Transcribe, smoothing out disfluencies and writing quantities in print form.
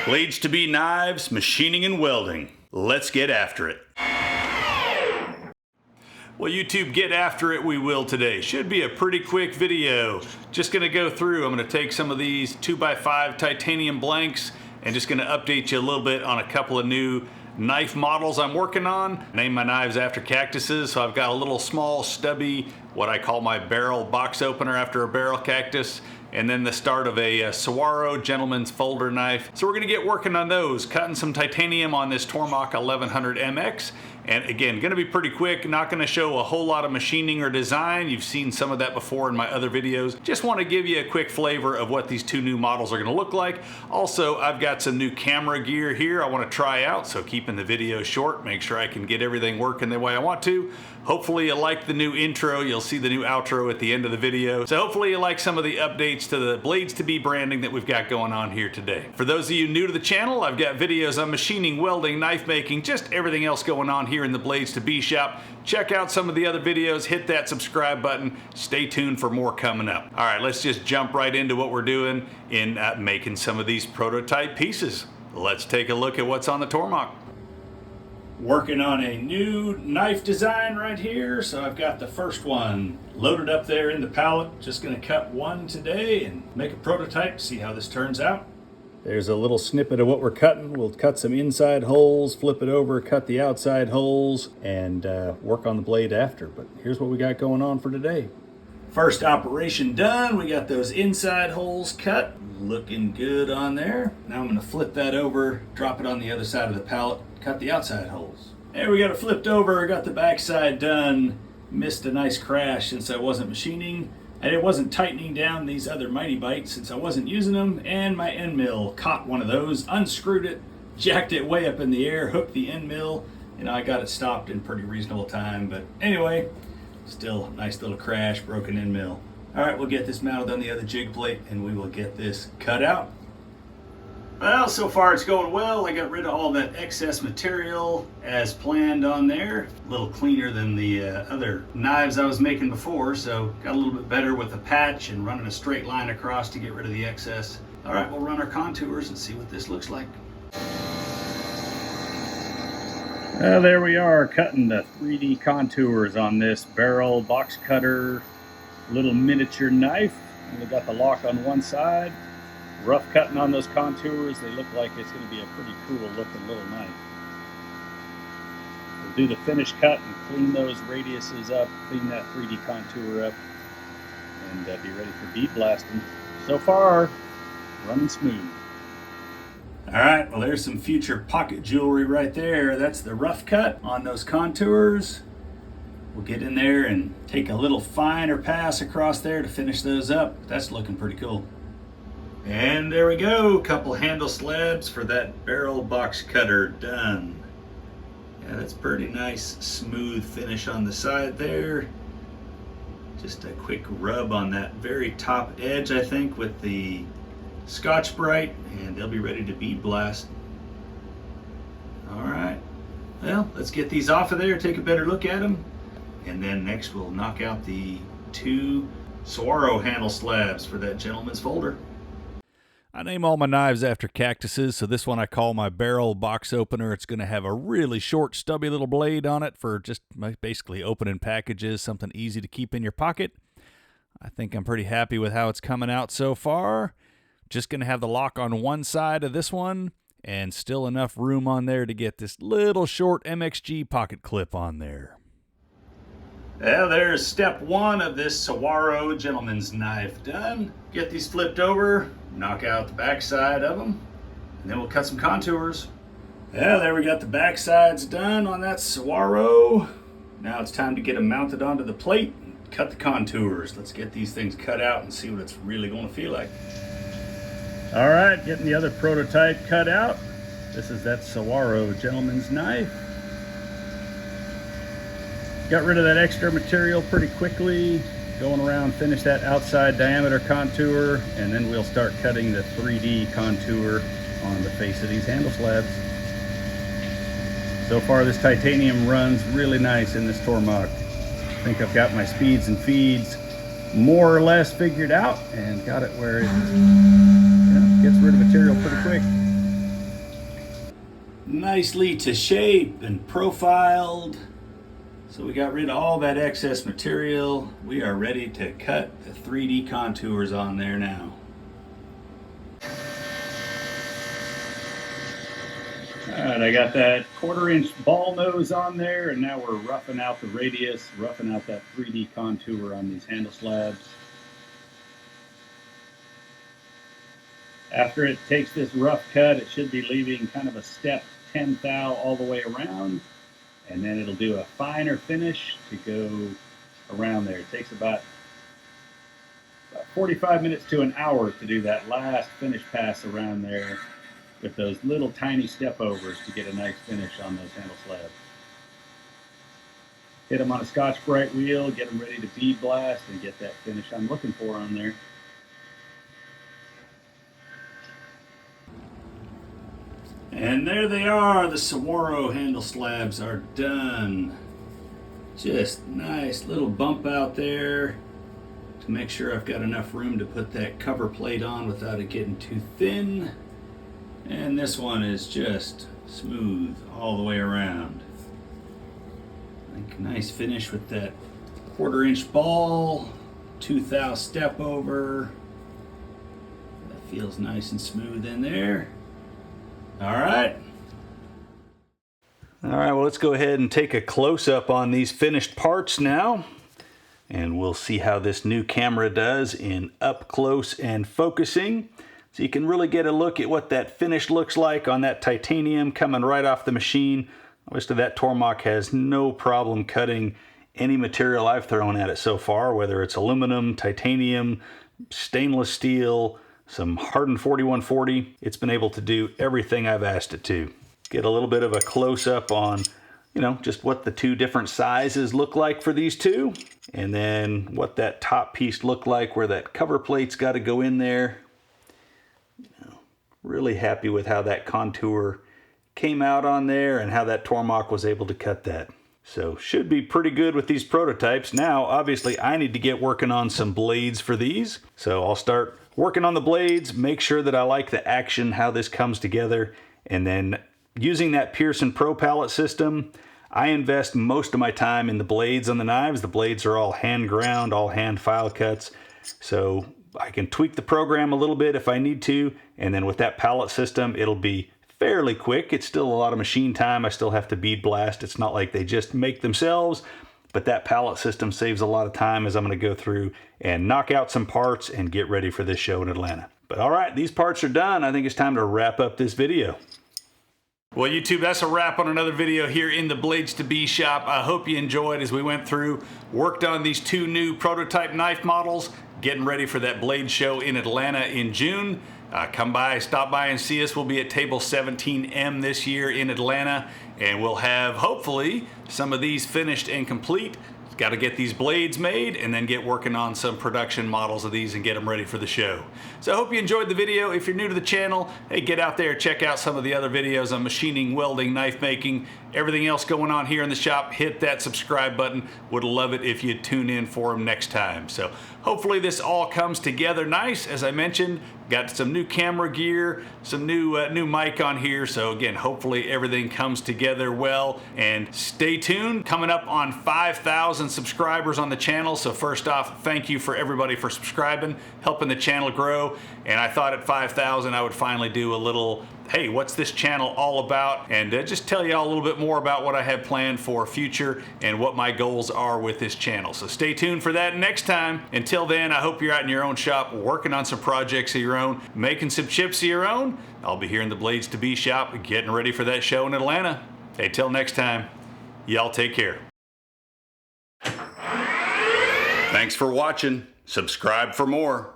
BladesIIB Knives, machining and welding. Let's get after it. Well, YouTube, get after it we will today. Should be a pretty quick video. Just gonna go through, I'm gonna take some of these 2x5 titanium blanks and just gonna update you a little bit on a couple of new knife models I'm working on. Name my knives after cactuses, so I've got a little small stubby, what I call my barrel box opener after a barrel cactus, and then the start of a Saguaro gentleman's folder knife. So we're gonna get working on those, cutting some titanium on this Tormach 1100MX. And again, gonna be pretty quick, not gonna show a whole lot of machining or design. You've seen some of that before in my other videos. Just wanna give you a quick flavor of what these two new models are gonna look like. Also, I've got some new camera gear here I wanna try out, so keeping the video short, make sure I can get everything working the way I want to. Hopefully you like the new intro. You'll see the new outro at the end of the video. So hopefully you like some of the updates to the BladesIIB branding that we've got going on here today. For those of you new to the channel, I've got videos on machining, welding, knife making, just everything else going on here in the BladesIIB shop. Check out some of the other videos, hit that subscribe button, stay tuned for more coming up. All right, let's just jump right into what we're doing in making some of these prototype pieces. Let's take a look at what's on the Tormach. Working on a new knife design right here. So I've got the first one loaded up there in the pallet. Just gonna cut one today and make a prototype, see how this turns out. There's a little snippet of what we're cutting. We'll cut some inside holes, flip it over, cut the outside holes, and work on the blade after. But here's what we got going on for today. First operation done. We got those inside holes cut. Looking good on there. Now I'm gonna flip that over, drop it on the other side of the pallet, cut the outside holes. There we got it flipped over, got the back side done. Missed a nice crash since I wasn't machining. And it wasn't tightening down these other Mighty Bites since I wasn't using them, and my end mill caught one of those, unscrewed it, jacked it way up in the air, hooked the end mill, and I got it stopped in pretty reasonable time. But anyway, still nice little crash, broken end mill. All right, we'll get this mounted on the other jig plate and we will get this cut out. Well, so far it's going well. I got rid of all that excess material as planned on there. A little cleaner than the other knives I was making before, so got a little bit better with the patch and running a straight line across to get rid of the excess. All right, we'll run our contours and see what this looks like. Well, there we are, cutting the 3D contours on this barrel box cutter little miniature knife. We got the lock on one side. Rough cutting on those contours. They look like it's going to be a pretty cool looking little knife. We'll do the finish cut and clean those radiuses up, clean that 3D contour up, and be ready for bead blasting. So far, running smooth. All right, well, there's some future pocket jewelry right there. That's the rough cut on those contours. We'll get in there and take a little finer pass across there to finish those up. That's looking pretty cool. And there we go, a couple handle slabs for that barrel box cutter done. Yeah, that's pretty nice, smooth finish on the side there. Just a quick rub on that very top edge, I think, with the Scotch-Brite, and they'll be ready to bead blast. All right, well, let's get these off of there, take a better look at them. And then next we'll knock out the two Saguaro handle slabs for that gentleman's folder. I name all my knives after cactuses, so this one I call my barrel box opener. It's going to have a really short, stubby little blade on it for just basically opening packages, something easy to keep in your pocket. I think I'm pretty happy with how it's coming out so far. Just going to have the lock on one side of this one, and still enough room on there to get this little short MXG pocket clip on there. Well, there's step one of this Saguaro gentleman's knife done. Get these flipped over, knock out the back side of them, and then we'll cut some contours. Yeah, there we got the back sides done on that Saguaro. Now it's time to get them mounted onto the plate and cut the contours. Let's get these things cut out and see what it's really going to feel like. All right, getting the other prototype cut out. This is that Saguaro gentleman's knife. Got rid of that extra material pretty quickly. Going around, finish that outside diameter contour, and then we'll start cutting the 3D contour on the face of these handle slabs. So far this titanium runs really nice in this Tormach. I think I've got my speeds and feeds more or less figured out and got it where it gets rid of material pretty quick. nicely to shape and profiled. So we got rid of all that excess material. We are ready to cut the 3D contours on there now. Alright, I got that 1/4 inch ball nose on there, and now we're roughing out the radius, roughing out that 3D contour on these handle slabs. After it takes this rough cut, it should be leaving kind of a step 10 thou all the way around, and then it'll do a finer finish to go around there. It takes about 45 minutes to an hour to do that last finish pass around there with those little tiny step overs to get a nice finish on those handle slabs. Hit them on a Scotch-Brite wheel, get them ready to bead blast, and get that finish I'm looking for on there. And there they are, the Saguaro handle slabs are done. Just nice little bump out there to make sure I've got enough room to put that cover plate on without it getting too thin. And this one is just smooth all the way around. Like nice finish with that 1/4 inch ball, 2 thou step over. That feels nice and smooth in there. All right, well, let's go ahead and take a close-up on these finished parts now, and we'll see how this new camera does in up close and focusing, so you can really get a look at what that finish looks like on that titanium coming right off the machine. Obviously that Tormach has no problem cutting any material I've thrown at it so far, whether it's aluminum, titanium, stainless steel, some hardened 4140. It's been able to do everything I've asked it to. Get a little bit of a close-up on, just what the two different sizes look like for these two, and then what that top piece looked like where that cover plate's got to go in there. Really happy with how that contour came out on there and how that Tormach was able to cut that. So should be pretty good with these prototypes. Now, obviously, I need to get working on some blades for these. So I'll start working on the blades, make sure that I like the action, how this comes together, and then using that Pearson Pro pallet system, I invest most of my time in the blades on the knives. The blades are all hand ground, all hand file cuts. So I can tweak the program a little bit if I need to, and then with that pallet system, it'll be fairly quick. It's still a lot of machine time. I still have to bead blast. It's not like they just make themselves, but that pallet system saves a lot of time as I'm going to go through and knock out some parts and get ready for this show in Atlanta. But all right, these parts are done. I think it's time to wrap up this video. Well, YouTube, that's a wrap on another video here in the BladesIIB shop. I hope you enjoyed as we went through, worked on these two new prototype knife models, getting ready for that blade show in Atlanta in June. Come by, stop by and see us. We'll be at table 17M this year in Atlanta, and we'll have, hopefully, some of these finished and complete. Got to get these blades made and then get working on some production models of these and get them ready for the show. So I hope you enjoyed the video. If you're new to the channel, hey, get out there, check out some of the other videos on machining, welding, knife making, everything else going on here in the shop. Hit that subscribe button. Would love it if you'd tune in for them next time. So hopefully this all comes together nice. As I mentioned, got some new camera gear, some new mic on here. So again, hopefully everything comes together well. And stay tuned. Coming up on 5,000 subscribers on the channel. So first off, thank you for everybody for subscribing, helping the channel grow. And I thought at 5,000 I would finally do a little, hey, what's this channel all about? And just tell you all a little bit more about what I have planned for future and what my goals are with this channel. So stay tuned for that next time. Until then, I hope you're out in your own shop working on some projects of your own, making some chips of your own. I'll be here in the BladesIIB shop getting ready for that show in Atlanta. Hey, till next time, y'all take care. Thanks for watching. Subscribe for more.